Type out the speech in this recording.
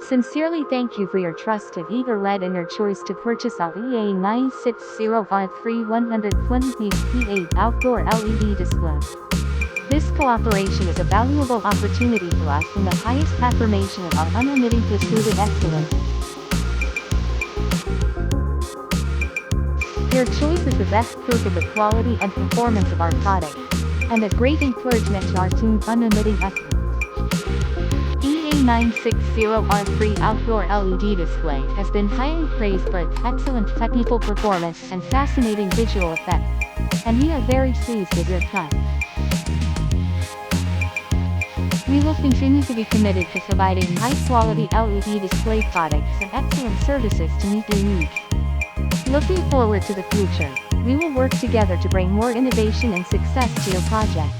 Sincerely thank you for your trust in EagerLED and your choice to purchase our EA960R3 120 P8 outdoor LED display. This cooperation is a valuable opportunity for us in the highest affirmation of our unremitting pursuit of excellence. Your choice is the best proof of the quality and performance of our product, and a great encouragement to our team's unremitting efforts. EA960R3 outdoor LED display has been highly praised for its excellent technical performance and fascinating visual effects, and we are very pleased with your trust. We will continue to be committed to providing high-quality LED display products and excellent services to meet your needs. Looking forward to the future, we will work together to bring more innovation and success to your project.